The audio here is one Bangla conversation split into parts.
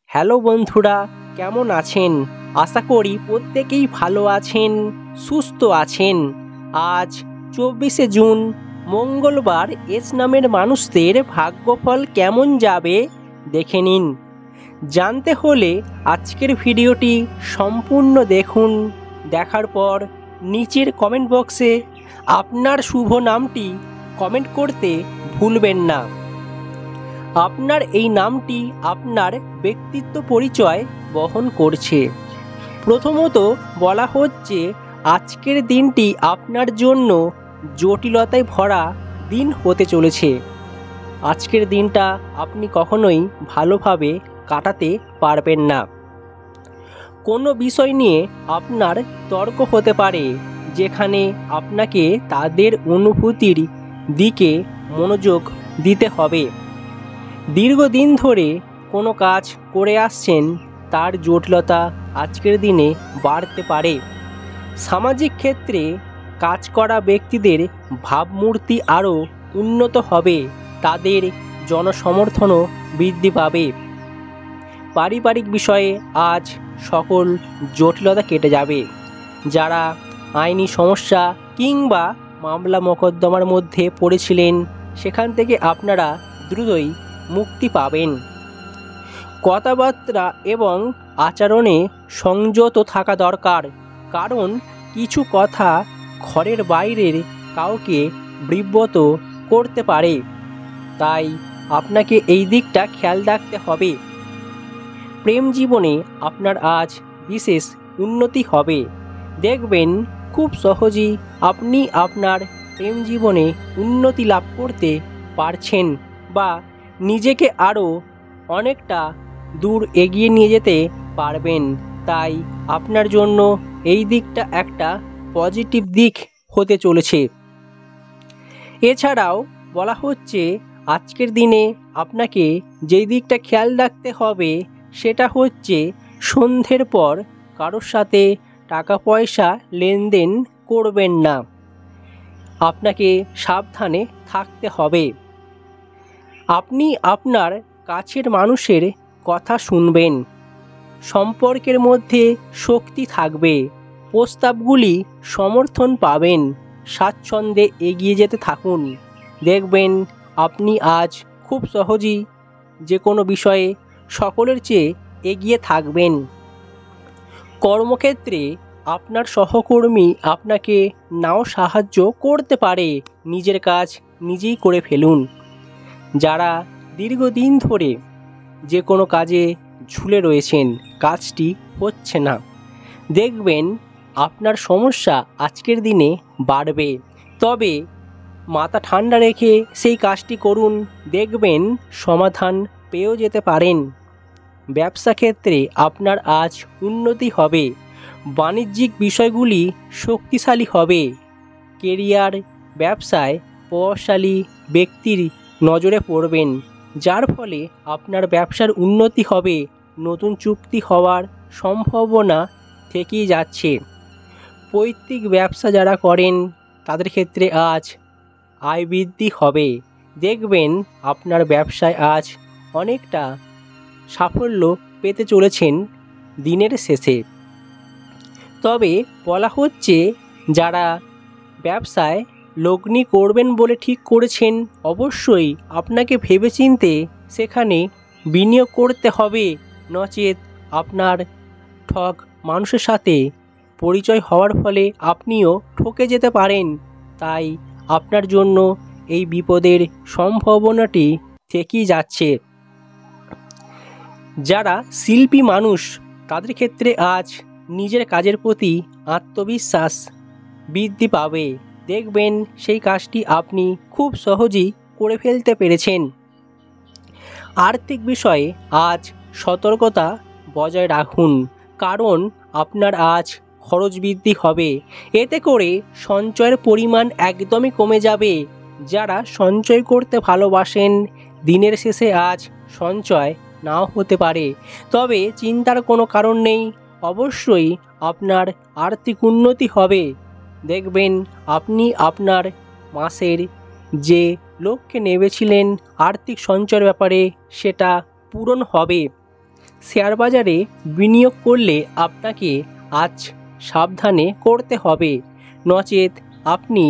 হ্যালো বন্ধুরা, কেমন আছেন? আশা করি প্রত্যেকেই ভালো আছেন, সুস্থ আছেন। আজ 24শে জুন, মঙ্গলবার। এস নামের মানুষদের ভাগ্যফল কেমন যাবে দেখে নিন। জানতে হলে আজকের ভিডিওটি সম্পূর্ণ দেখুন। দেখার পর নিচের কমেন্ট বক্সে আপনার শুভ নামটি কমেন্ট করতে ভুলবেন না। আপনার এই নামটি আপনার ব্যক্তিত্ব পরিচয় বহন করছে। প্রথমত বলা হচ্ছে, আজকের দিনটি আপনার জন্য জটিলতায় ভরা দিন হতে চলেছে। আজকের দিনটা আপনি কখনোই ভালোভাবে কাটাতে পারবেন না। কোনো বিষয় নিয়ে আপনার তর্ক হতে পারে, যেখানে আপনাকে তাদের অনুভূতির দিকে মনোযোগ দিতে হবে। দীর্ঘদিন ধরে কোনো কাজ করে আসছেন, তার জটিলতা আজকের দিনে বাড়তে পারে। সামাজিক ক্ষেত্রে কাজ করা ব্যক্তিদের ভাবমূর্তি আরও উন্নত হবে, তাদের জনসমর্থনও বৃদ্ধি পাবে। পারিবারিক বিষয়ে আজ সকল জটিলতা কেটে যাবে। যারা আইনি সমস্যা কিংবা মামলা মোকদ্দমার মধ্যে পড়েছিলেন, সেখান থেকে আপনারা দ্রুতই মুক্তি পাবেন। কথাবার্তা এবং আচরণে সংযত থাকা দরকার, কারণ কিছু কথা ঘরের বাইরের কাউকে বিব্রত করতে পারে। তাই আপনাকে এই দিকটা খেয়াল রাখতে হবে। প্রেম জীবনে আপনার আজ বিশেষ উন্নতি হবে। দেখবেন খুব সহজেই আপনি আপনার প্রেম জীবনে উন্নতি লাভ করতে পারছেন বা নিজেকে আরও অনেকটা দূর এগিয়ে নিয়ে যেতে পারবেন। তাই আপনার জন্য এই দিকটা একটা পজিটিভ দিক হতে চলেছে। এছাড়াও বলা হচ্ছে, আজকের দিনে আপনাকে যেই দিকটা খেয়াল রাখতে হবে সেটা হচ্ছে, সন্ধ্যের পর কারোর সাথে টাকা পয়সা লেনদেন করবেন না। আপনাকে সাবধানে থাকতে হবে। আপনি আপনার কাছের মানুষের কথা শুনবেন। সম্পর্কের মধ্যে শক্তি থাকবে। প্রস্তাবগুলি সমর্থন পাবেন। স্বাচ্ছন্দ্যে এগিয়ে যেতে থাকুন। দেখবেন আপনি আজ খুব সহজেই যে কোনো বিষয়ে সকলের চেয়ে এগিয়ে থাকবেন। কর্মক্ষেত্রে আপনার সহকর্মী আপনাকে নাও সাহায্য করতে পারে। নিজের কাজ নিজেই করে ফেলুন। যারা দীর্ঘদিন ধরে যে কোনো কাজে ঝুলে রয়েছেন, কাজটি হচ্ছে না, দেখবেন আপনার সমস্যা আজকের দিনে বাড়বে। তবে মাথা ঠান্ডা রেখে সেই কাজটি করুন, দেখবেন সমাধান পেয়েও যেতে পারেন। ব্যবসা ক্ষেত্রে আপনার আজ উন্নতি হবে। বাণিজ্যিক বিষয়গুলি শক্তিশালী হবে। কেরিয়ার ব্যবসায় প্রভাবশালী ব্যক্তির নজরে পড়বেন, যার ফলে আপনার ব্যবসার উন্নতি হবে। নতুন চুক্তি হওয়ার সম্ভাবনা থেকেই যাচ্ছে। পৈতৃক ব্যবসা যারা করেন, তাদের ক্ষেত্রে আজ আয় বৃদ্ধি হবে। দেখবেন আপনার ব্যবসায় আজ অনেকটা সাফল্য পেতে চলেছেন দিনের শেষে। তবে বলা হচ্ছে, যারা ব্যবসায় লগ্নি করবেন বলে ঠিক করেছেন, অবশ্যই আপনাকে ভেবেচিন্তে সেখানে বিনিয়োগ করতে হবে। নচেত আপনার ঠক মানুষের সাথে পরিচয় হওয়ার ফলে আপনিও ঠকে যেতে পারেন। তাই আপনার জন্য এই বিপদের সম্ভাবনাটি থেকেই যাচ্ছে। যারা শিল্পী মানুষ, তাদের ক্ষেত্রে আজ নিজের কাজের প্রতি আত্মবিশ্বাস বৃদ্ধি পাবে। দেখবেন সেই কাজটি আপনি খুব সহজেই করে ফেলতে পেরেছেন। আর্থিক বিষয়ে আজ সতর্কতা বজায় রাখুন, কারণ আপনার আজ খরচ বৃদ্ধি হবে। এতে করে সঞ্চয়ের পরিমাণ একদমই কমে যাবে। যারা সঞ্চয় করতে ভালোবাসেন, দিনের শেষে আজ সঞ্চয় নাও হতে পারে, তবে চিন্তার কোনো কারণ নেই। অবশ্যই আপনার আর্থিক উন্নতি হবে। দেখবেন আপনি আপনার মাসের যে লক্ষ্যে নেমেছিলেন আর্থিক সঞ্চয়ের ব্যাপারে, সেটা পূরণ হবে। শেয়ার বাজারে বিনিয়োগ করলে আপনাকে আজ সাবধানে করতে হবে, নচেত আপনি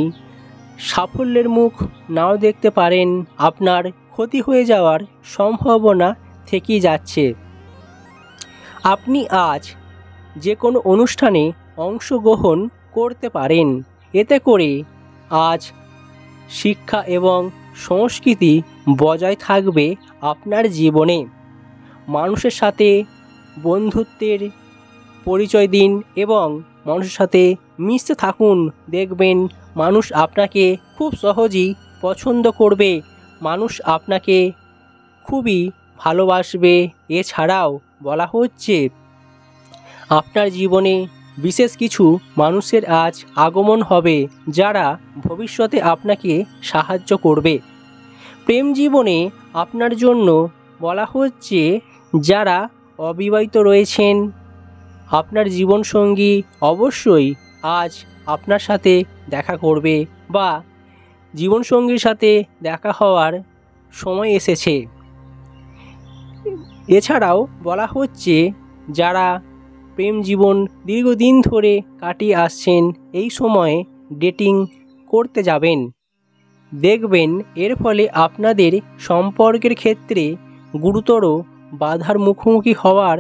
সাফল্যের মুখ নাও দেখতে পারেন। আপনার ক্ষতি হয়ে যাওয়ার সম্ভাবনা থেকেই যাচ্ছে। আপনি আজ যে কোনো অনুষ্ঠানে অংশগ্রহণ করতে পারেন। এতে করে আজ শিক্ষা এবং সংস্কৃতি বজায় থাকবে আপনার জীবনে। মানুষের সাথে বন্ধুত্বের পরিচয় দিন এবং মানুষের সাথে মিশতে থাকুন। দেখবেন মানুষ আপনাকে খুব সহজেই পছন্দ করবে, মানুষ আপনাকে খুবই ভালোবাসবে। এছাড়াও বলা হচ্ছে আপনার জীবনে বিশেষ কিছু মানুষের আজ আগমন হবে, যারা ভবিষ্যতে আপনাকে সাহায্য করবে। প্রেম জীবনে আপনার জন্য বলা হচ্ছে যারা অবিবাহিত রয়েছেন, আপনার জীবনসঙ্গী অবশ্যই আজ আপনার সাথে দেখা করবে বা জীবনসঙ্গীর সাথে দেখা হওয়ার সময় এসেছে। এছাড়াও বলা হচ্ছে যারা প্রেম জীবন দীর্ঘদিন ধরে কাটিয়ে আসছেন, এই সময়ে ডেটিং করতে যাবেন। দেখবেন এর ফলে আপনাদের সম্পর্কের ক্ষেত্রে গুরুতর বাধার মুখোমুখি হওয়ার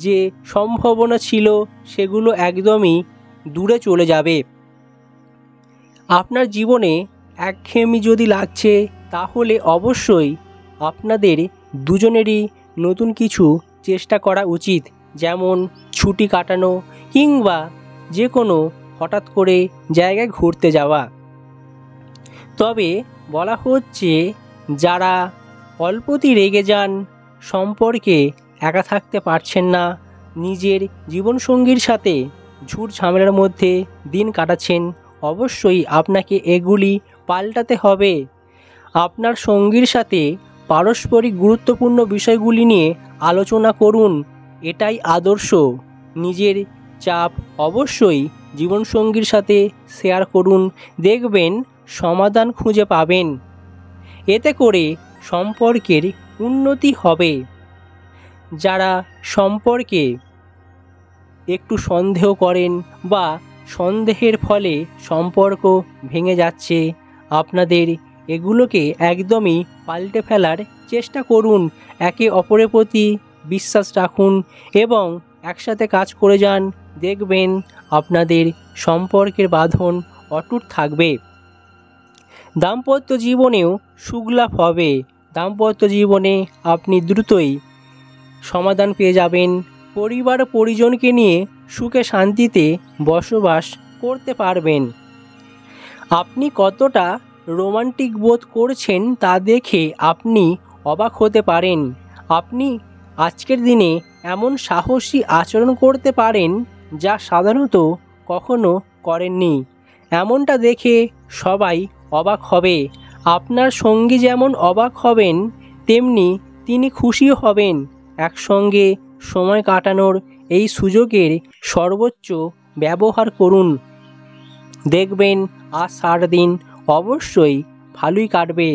যে সম্ভাবনা ছিল সেগুলো একদমই দূরে চলে যাবে। আপনার জীবনে একঘেয়েমি যদি লাগছে, তাহলে অবশ্যই আপনাদের দুজনেরই নতুন কিছু চেষ্টা করা উচিত, যেমন ছুটি কাটানো কিংবা যে কোনো হঠাৎ করে জায়গায় ঘুরতে যাওয়া। তবে বলা হচ্ছে যারা অল্পতেই রেগে যান, সম্পর্কে একা থাকতে পারছেন না, নিজের জীবনসঙ্গীর সাথে ঝুট ঝামেলার মধ্যে দিন কাটাচ্ছেন, অবশ্যই আপনাকে এগুলি পাল্টাতে হবে। আপনার সঙ্গীর সাথে পারস্পরিক গুরুত্বপূর্ণ বিষয়গুলি নিয়ে আলোচনা করুন, এটাই আদর্শ। নিজের চাপ অবশ্যই জীবনসঙ্গীর সাথে শেয়ার করুন, দেখবেন সমাধান খুঁজে পাবেন। এতে করে সম্পর্কের উন্নতি হবে। যারা সম্পর্কে একটু সন্দেহ করেন বা সন্দেহের ফলে সম্পর্ক ভেঙে যাচ্ছে, আপনাদের এগুলোকে একদমই পাল্টে ফেলার চেষ্টা করুন। একে অপরের প্রতি বিশ্বাস রাখুন এবং একসাথে কাজ করে যান, দেখবেন আপনাদের সম্পর্কের বাঁধন অটুট থাকবে। দাম্পত্য জীবনেও সুখলাভ হবে। দাম্পত্য জীবনে আপনি দ্রুতই সমাধান পেয়ে যাবেন। পরিবার পরিজনকে নিয়ে সুখে শান্তিতে বসবাস করতে পারবেন। আপনি কতটা রোমান্টিক বোধ করছেন তা দেখে আপনি অবাক হতে পারেন। আপনি আজকের দিনে এমন সাহসী আচরণ করতে পারেন যা সাধারণত কখনো করেননি। এমনটা দেখে সবাই অবাক হবে। আপনার সঙ্গী যেমন অবাক হবেন, তেমনি তিনি খুশিও হবেন। একসঙ্গে সময় কাটানোর এই সুযোগের সর্বোচ্চ ব্যবহার করুন। দেখবেন আজ সারাটা দিন অবশ্যই ভালোই কাটবে।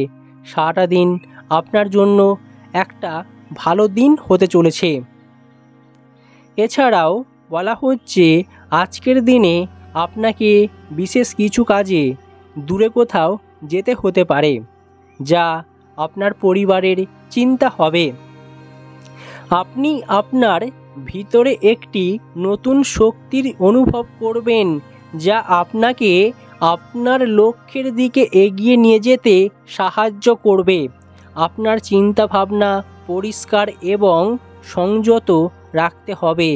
সারাটা দিন আপনার জন্য একটা ভালো দিন হতে চলেছে। এছাড়াও বলা হচ্ছে আজকের দিনে আপনাকে বিশেষ কিছু কাজে দূরে কোথাও যেতে হতে পারে, যা আপনার পরিবারের চিন্তা হবে। আপনি আপনার ভিতরে একটি নতুন শক্তির অনুভব করবেন, যা আপনাকে আপনার লক্ষ্যের দিকে এগিয়ে নিয়ে যেতে সাহায্য করবে। আপনার চিন্তাভাবনা পরিষ্কার এবং সংযত রাখতে হবে,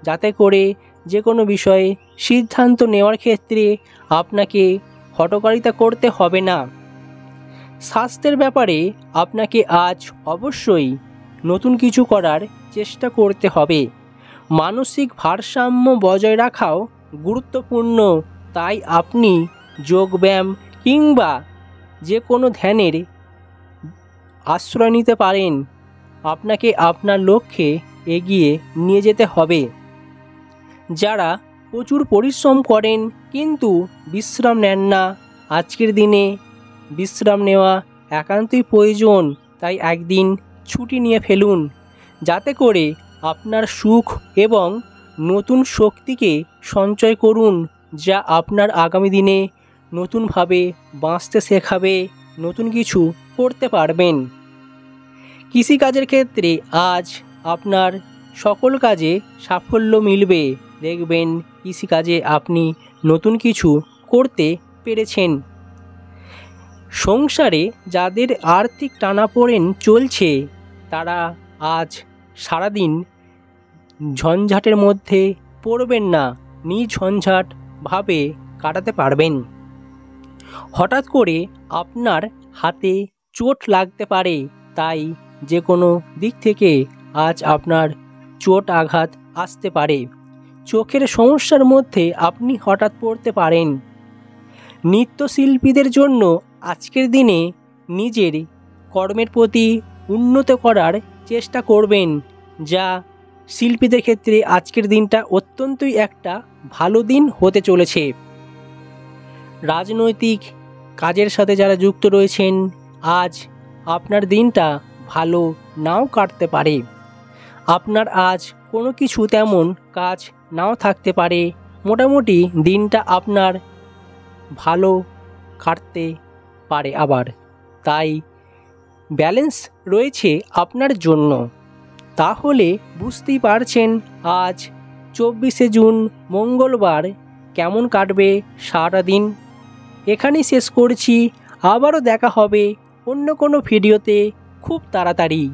যাতে করে যে কোনো বিষয়ে সিদ্ধান্ত নেওয়ার ক্ষেত্রে আপনাকে হঠকারিতা করতে হবে না। স্বাস্থ্যের ব্যাপারে আপনাকে আজ অবশ্যই নতুন কিছু করার চেষ্টা করতে হবে। মানসিক ভারসাম্য বজায় রাখাও গুরুত্বপূর্ণ, তাই আপনি যোগব্যায়াম কিংবা যে কোনো ধ্যানের আশ্রয় নিতে পারেন। আপনাকে আপনার লক্ষ্যে এগিয়ে নিয়ে যেতে হবে। যারা প্রচুর পরিশ্রম করেন কিন্তু বিশ্রাম নেন না, আজকের দিনে বিশ্রাম নেওয়া একান্তই প্রয়োজন। তাই একদিন ছুটি নিয়ে ফেলুন, যাতে করে আপনার সুখ এবং নতুন শক্তিকে সঞ্চয় করুন, যা আপনার আগামী দিনে নতুনভাবে বাঁচতে শেখাবে, নতুন কিছু করতে পারবেন। কৃষিকাজের ক্ষেত্রে আজ আপনার সকল কাজে সাফল্য মিলবে। দেখবেন কৃষিকাজে আপনি নতুন কিছু করতে পেরেছেন। সংসারে যাদের আর্থিক টানাপোড়েন চলছে তারা আজ সারাদিন ঝঞ্ঝাটের মধ্যে পড়বেন না, নির্ঝঞ্ঝাটভাবে কাটাতে পারবেন। হঠাৎ করে আপনার হাতে চোট লাগতে পারে, তাই যে কোনো দিক থেকে আজ আপনার চোট আঘাত আসতে পারে। চোখের সমস্যার মধ্যে আপনি হঠাৎ পড়তে পারেন। নৃত্যশিল্পীদের জন্য আজকের দিনে নিজের কর্মের প্রতি উন্নত করার চেষ্টা করবেন, যা শিল্পীদের ক্ষেত্রে আজকের দিনটা অত্যন্তই একটা ভালো দিন হতে চলেছে। রাজনৈতিক কাজের সাথে যারা যুক্ত রয়েছেন আজ আপনার দিনটা ভালো নাও কাটতে পারে। আপনার আজ কোনো কিছু তেমন কাজ নাও থাকতে পারে। মোটামুটি দিনটা আপনার ভালো কাটতে পারে আবার, তাই ব্যালেন্স রয়েছে আপনার জন্য। তাহলে বুঝতেই পারছেন আজ 24শে জুন মঙ্গলবার কেমন কাটবে সারাটা দিন। এখানেই শেষ করছি। আবারও দেখা হবে অন্য কোনো ভিডিওতে খুব তাড়াতাড়ি।